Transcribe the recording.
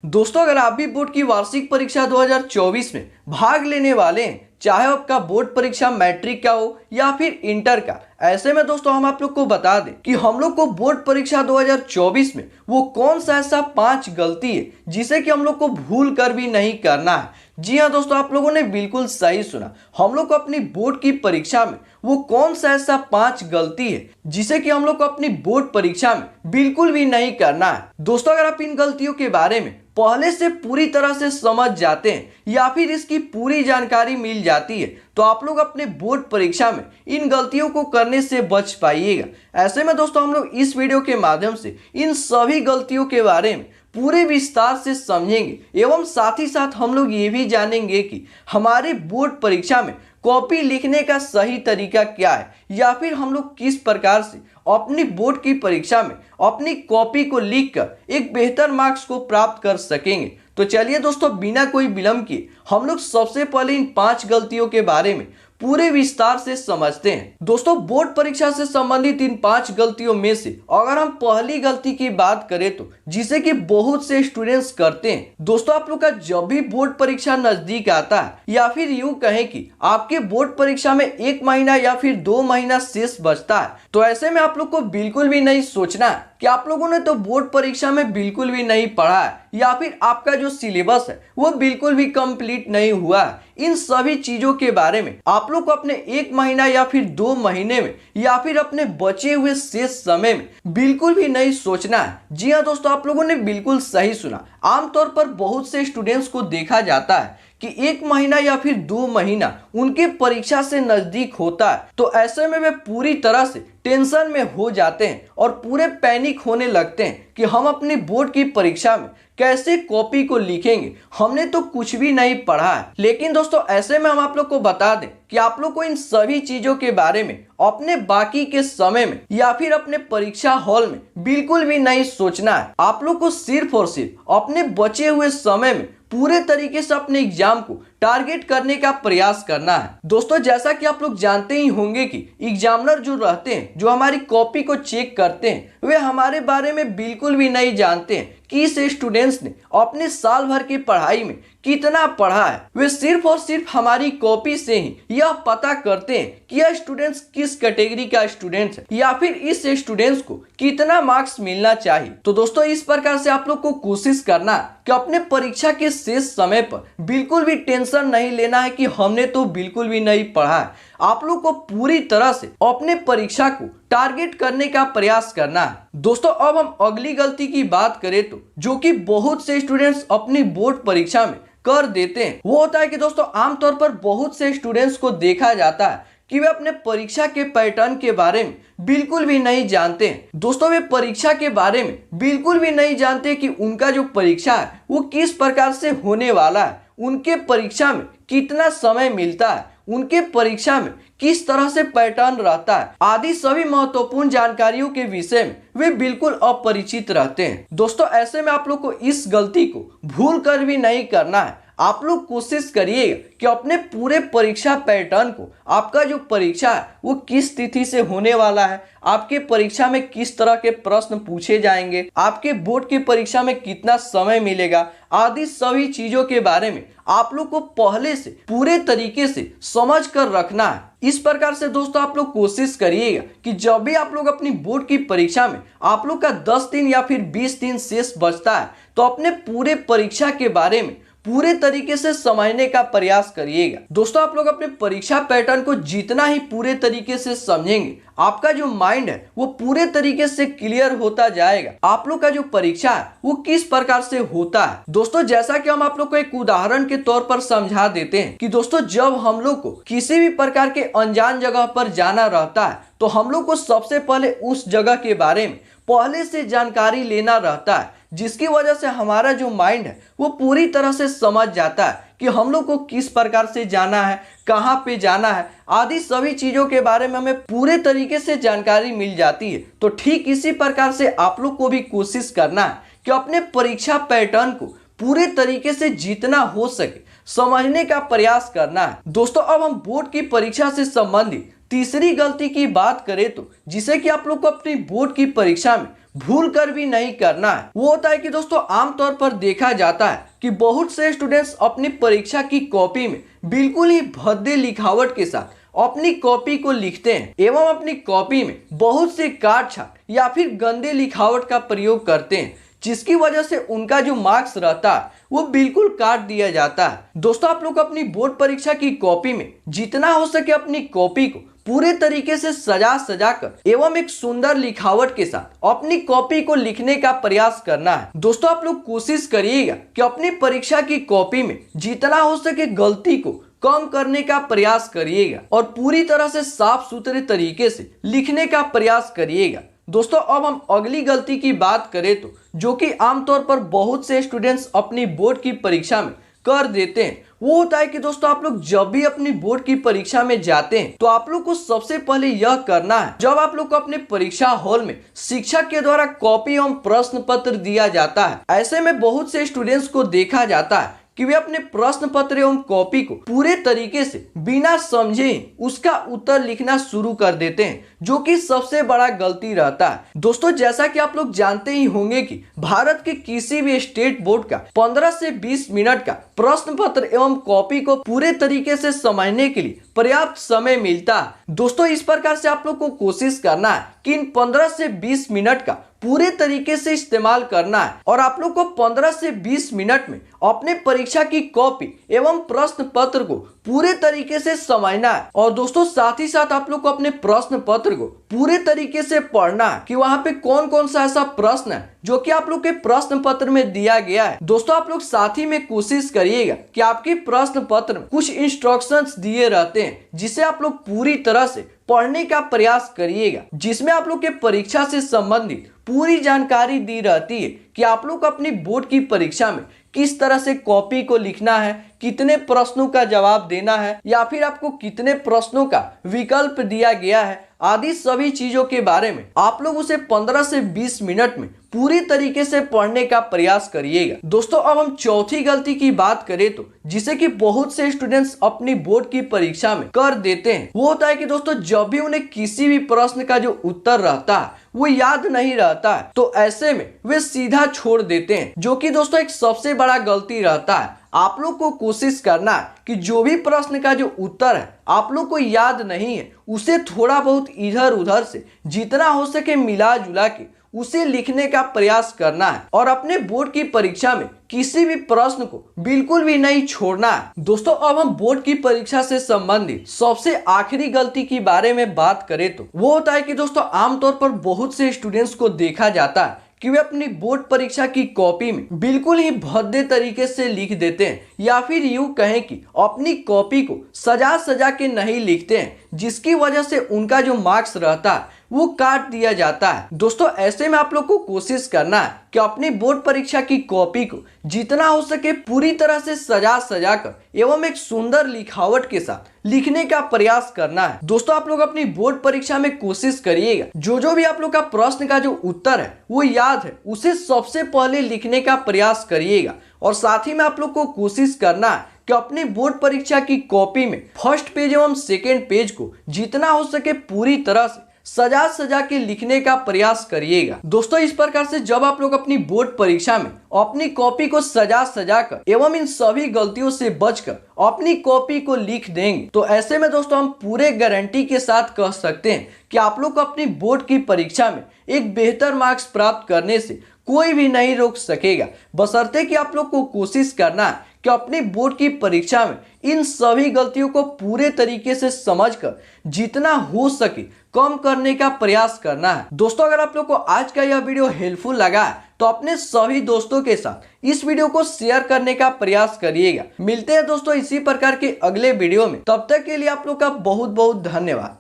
दोस्तों, अगर आप भी बोर्ड की वार्षिक परीक्षा 2024 में भाग लेने वाले हैं, चाहे आपका बोर्ड परीक्षा मैट्रिक का हो या फिर इंटर का, ऐसे में दोस्तों हम आप लोग को बता दें कि हम लोग को बोर्ड परीक्षा 2024 में वो कौन सा ऐसा 5 गलती है जिसे कि हम लोग को भूल कर भी नहीं करना है। जी हाँ दोस्तों, आप लोगों ने बिल्कुल सही सुना। हम लोग को अपनी बोर्ड की परीक्षा में वो कौन सा ऐसा 5 गलती है जिसे कि हम लोग को अपनी बोर्ड परीक्षा में बिल्कुल भी नहीं करना है। दोस्तों, अगर आप इन गलतियों के बारे में पहले से पूरी तरह से समझ जाते हैं या फिर इसकी पूरी जानकारी मिल जाती है तो आप लोग अपने बोर्ड परीक्षा में इन गलतियों को करने से बच पाइएगा। ऐसे में दोस्तों हम लोग इस वीडियो के माध्यम से इन सभी गलतियों के बारे में पूरे विस्तार से समझेंगे एवं साथ ही साथ हम लोग ये भी जानेंगे कि हमारे बोर्ड परीक्षा में कॉपी लिखने का सही तरीका क्या है या फिर हम लोग किस प्रकार से अपनी बोर्ड की परीक्षा में अपनी कॉपी को लिखकर एक बेहतर मार्क्स को प्राप्त कर सकेंगे। तो चलिए दोस्तों, बिना कोई विलंब किए हम लोग सबसे पहले इन 5 गलतियों के बारे में पूरे विस्तार से समझते हैं। दोस्तों, बोर्ड परीक्षा से संबंधित इन 5 गलतियों में से अगर हम पहली गलती की बात करें तो जिसे कि बहुत से स्टूडेंट्स करते हैं। दोस्तों, आप लोग का जब भी बोर्ड परीक्षा नजदीक आता है या फिर यूं कहें कि आपके बोर्ड परीक्षा में 1 महीना या फिर 2 महीना शेष बचता है, तो ऐसे में आप लोग को बिल्कुल भी नहीं सोचना है कि आप लोगों ने तो बोर्ड परीक्षा में बिल्कुल भी नहीं पढ़ा है या फिर आपका जो सिलेबस है वो बिल्कुल भी कंप्लीट नहीं हुआ है। इन सभी चीजों के बारे में आप लोग को अपने 1 महीना या फिर 2 महीने में या फिर अपने बचे हुए शेष समय में बिल्कुल भी नहीं सोचना है। जी हाँ दोस्तों, आप लोगों ने बिल्कुल सही सुना। आमतौर पर बहुत से स्टूडेंट्स को देखा जाता है कि 1 महीना या फिर 2 महीना उनके परीक्षा से नजदीक होता है, तो ऐसे में वे पूरी तरह से टेंशन में हो जाते हैं और पूरे पैनिक होने लगते हैं कि हम अपनी बोर्ड की परीक्षा में कैसे कॉपी को लिखेंगे, हमने तो कुछ भी नहीं पढ़ा है। लेकिन दोस्तों, ऐसे में हम आप लोग को बता दें कि आप लोग को इन सभी चीजों के बारे में अपने बाकी के समय में या फिर अपने परीक्षा हॉल में बिल्कुल भी नहीं सोचना है। आप लोग को सिर्फ और सिर्फ अपने बचे हुए समय में पूरे तरीके से अपने एग्जाम को टारगेट करने का प्रयास करना है। दोस्तों, जैसा कि आप लोग जानते ही होंगे कि एग्जामिनर जो रहते हैं, जो हमारी कॉपी को चेक करते हैं, वे हमारे बारे में बिल्कुल भी नहीं जानते हैं कि इस स्टूडेंट्स ने अपने साल भर की पढ़ाई में कितना पढ़ा है। वे सिर्फ और सिर्फ हमारी कॉपी से ही यह पता करते हैं कि यह स्टूडेंट्स किस कैटेगरी का स्टूडेंट है या फिर इस स्टूडेंट्स को कितना मार्क्स मिलना चाहिए। तो दोस्तों, इस प्रकार से आप लोग को कोशिश करना है कि अपने परीक्षा के शेष समय पर बिल्कुल भी टेंशन नहीं लेना है कि हमने तो बिल्कुल भी नहीं पढ़ा है। आप लोग को पूरी तरह से अपने परीक्षा को टारगेट करने का प्रयास करना है। दोस्तों, अब हम अगली गलती की बात करें तो जो कि बहुत से स्टूडेंट्स अपनी बोर्ड परीक्षा में कर देते हैं, वो होता है कि दोस्तों आमतौर पर बहुत से स्टूडेंट्स को देखा जाता है कि वे अपने परीक्षा के पैटर्न के बारे में बिल्कुल भी नहीं जानते हैं। दोस्तों, वे परीक्षा के बारे में बिल्कुल भी नहीं जानते कि उनका जो परीक्षा है वो किस प्रकार से होने वाला है, उनके परीक्षा में कितना समय मिलता है, उनके परीक्षा में किस तरह से पैटर्न रहता है आदि सभी महत्वपूर्ण जानकारियों के विषय में वे बिल्कुल अपरिचित रहते हैं। दोस्तों, ऐसे में आप लोग को इस गलती को भूल कर भी नहीं करना है। आप लोग कोशिश करिएगा कि अपने पूरे परीक्षा पैटर्न को, आपका जो परीक्षा है वो किस तिथि से होने वाला है, आपके परीक्षा में किस तरह के प्रश्न पूछे जाएंगे, आपके बोर्ड की परीक्षा में कितना समय मिलेगा आदि सभी चीजों के बारे में आप लोग को पहले से पूरे तरीके से समझ कर रखना है। इस प्रकार से दोस्तों आप लोग कोशिश करिएगा कि जब भी आप लोग अपनी बोर्ड की परीक्षा में आप लोग का 10 दिन या फिर 20 दिन शेष बचता है तो अपने पूरे परीक्षा के बारे में पूरे तरीके से समझने का प्रयास करिएगा। दोस्तों, आप लोग अपने परीक्षा पैटर्न को जितना ही पूरे तरीके से समझेंगे, आपका जो माइंड है वो पूरे तरीके से क्लियर होता जाएगा। आप लोग का जो परीक्षा है वो किस प्रकार से होता है। दोस्तों, जैसा कि हम आप लोग को एक उदाहरण के तौर पर समझा देते हैं कि दोस्तों जब हम लोग को किसी भी प्रकार के अनजान जगह पर जाना रहता है तो हम लोग को सबसे पहले उस जगह के बारे में पहले से जानकारी लेना रहता है, जिसकी वजह से हमारा जो माइंड है वो पूरी तरह से समझ जाता है कि हम लोग को किस प्रकार से जाना है, कहाँ पे जाना है आदि सभी चीजों के बारे में हमें पूरे तरीके से जानकारी मिल जाती है। तो ठीक इसी प्रकार से आप लोग को भी कोशिश करना है कि अपने परीक्षा पैटर्न को पूरे तरीके से जितना हो सके समझने का प्रयास करना है। दोस्तों, अब हम बोर्ड की परीक्षा से संबंधित तीसरी गलती की बात करें तो जिसे कि आप लोग को अपनी बोर्ड की परीक्षा में भूल कर भी नहीं करना है। वो होता है कि दोस्तों आमतौर पर देखा जाता है कि बहुत से स्टूडेंट्स अपनी परीक्षा की कॉपी में बिल्कुल ही भद्दे लिखावट के साथ अपनी कॉपी को लिखते हैं एवं अपनी कॉपी में बहुत से काट छाट या फिर गंदे लिखावट का प्रयोग करते हैं, जिसकी वजह से उनका जो मार्क्स रहता है वो बिल्कुल काट दिया जाता है। दोस्तों आप लोग अपनी बोर्ड परीक्षा की कॉपी में जितना हो सके अपनी कॉपी को पूरे तरीके से सजा कर एवं एक सुंदर लिखावट के साथ अपनी कॉपी को लिखने का प्रयास करना है। दोस्तों आप लोग कोशिश करिएगा कि अपनी परीक्षा की कॉपी में जितना हो सके गलती को कम करने का प्रयास करिएगा और पूरी तरह से साफ सुथरे तरीके से लिखने का प्रयास करिएगा। दोस्तों अब हम अगली गलती की बात करें तो जो कि आमतौर पर बहुत से स्टूडेंट्स अपनी बोर्ड की परीक्षा में कर देते हैं, वो होता है कि दोस्तों आप लोग जब भी अपनी बोर्ड की परीक्षा में जाते हैं तो आप लोग को सबसे पहले यह करना है, जब आप लोग को अपने परीक्षा हॉल में शिक्षक के द्वारा कॉपी एवं प्रश्न पत्र दिया जाता है, ऐसे में बहुत से स्टूडेंट्स को देखा जाता है कि वे अपने प्रश्न पत्र एवं कॉपी को पूरे तरीके से बिना समझे उसका उत्तर लिखना शुरू कर देते हैं, जो कि सबसे बड़ा गलती रहता है। दोस्तों जैसा कि आप लोग जानते ही होंगे कि भारत के किसी भी स्टेट बोर्ड का 15 से 20 मिनट का प्रश्न पत्र एवं कॉपी को पूरे तरीके से समझने के लिए पर्याप्त समय मिलता है। दोस्तों इस प्रकार से आप लोग को कोशिश करना है कि इन 15 से 20 मिनट का पूरे तरीके से इस्तेमाल करना है और आप लोग को 15 से 20 मिनट में अपने परीक्षा की कॉपी एवं प्रश्न पत्र को पूरे तरीके से समझना है। और दोस्तों साथ ही साथ आप लोग को अपने प्रश्न पत्र को पूरे तरीके से पढ़ना है कि वहां पे कौन कौन सा ऐसा प्रश्न है जो कि आप लोग के प्रश्न पत्र में दिया गया है। दोस्तों आप लोग साथ ही में कोशिश करिएगा कि आपके प्रश्न पत्र में कुछ इंस्ट्रक्शंस दिए रहते हैं जिसे आप लोग पूरी तरह से पढ़ने का प्रयास करिएगा, जिसमें आप लोग के परीक्षा से संबंधित पूरी जानकारी दी रहती है कि आप लोग अपनी बोर्ड की परीक्षा में किस तरह से कॉपी को लिखना है, कितने प्रश्नों का जवाब देना है या फिर आपको कितने प्रश्नों का विकल्प दिया गया है, आदि सभी चीजों के बारे में आप लोग उसे 15 से 20 मिनट में पूरी तरीके से पढ़ने का प्रयास करिएगा। दोस्तों अब हम चौथी गलती की बात करें तो जिसे कि बहुत से स्टूडेंट्स अपनी बोर्ड की परीक्षा में कर देते हैं, वो होता है कि दोस्तों जब भी उन्हें किसी भी प्रश्न का जो उत्तर रहता है वो याद नहीं रहता है तो ऐसे में वे सीधा छोड़ देते हैं, जो कि दोस्तों एक सबसे बड़ा गलती रहता है। आप लोग को कोशिश करना है कि जो भी प्रश्न का जो उत्तर है आप लोग को याद नहीं है उसे थोड़ा बहुत इधर उधर से जितना हो सके मिला जुला के उसे लिखने का प्रयास करना है और अपने बोर्ड की परीक्षा में किसी भी प्रश्न को बिल्कुल भी नहीं छोड़ना है। दोस्तों अब हम बोर्ड की परीक्षा से संबंधित सबसे आखिरी गलती के बारे में बात करें तो वो होता है कि दोस्तों आमतौर पर बहुत से स्टूडेंट्स को देखा जाता है कि वे अपनी बोर्ड परीक्षा की कॉपी में बिल्कुल ही भद्दे तरीके से लिख देते हैं या फिर यूं कहें कि अपनी कॉपी को सजा के नहीं लिखते हैं, जिसकी वजह से उनका जो मार्क्स रहता है वो काट दिया जाता है। दोस्तों ऐसे में आप लोग को कोशिश करना है कि अपनी बोर्ड परीक्षा की कॉपी को जितना हो सके पूरी तरह से सजा कर एवं एक सुंदर लिखावट के साथ लिखने का प्रयास करना है। दोस्तों आप लोग अपनी बोर्ड परीक्षा में कोशिश करिएगा जो भी आप लोग का प्रश्न का जो उत्तर है वो याद है उसे सबसे पहले लिखने का प्रयास करिएगा और साथ ही में आप लोग को कोशिश करना है कि अपनी बोर्ड परीक्षा की कॉपी में फर्स्ट पेज एवं सेकेंड पेज को जितना हो सके पूरी तरह से सजा के लिखने का प्रयास करिएगा। दोस्तों इस प्रकार से जब आप लोग अपनी बोर्ड परीक्षा में अपनी कॉपी को सजा कर एवं इन सभी गलतियों से बचकर अपनी कॉपी को लिख देंगे तो ऐसे में दोस्तों हम पूरे गारंटी के साथ कह सकते हैं कि आप लोग को अपनी बोर्ड की परीक्षा में एक बेहतर मार्क्स प्राप्त करने से कोई भी नहीं रोक सकेगा, बशर्ते कि आप लोग को कोशिश करना है कि अपनी बोर्ड की परीक्षा में इन सभी गलतियों को पूरे तरीके से समझकर जितना हो सके कम करने का प्रयास करना है। दोस्तों अगर आप लोग को आज का यह वीडियो हेल्पफुल लगा है तो अपने सभी दोस्तों के साथ इस वीडियो को शेयर करने का प्रयास करिएगा। मिलते हैं दोस्तों इसी प्रकार के अगले वीडियो में, तब तक के लिए आप लोग का बहुत बहुत धन्यवाद।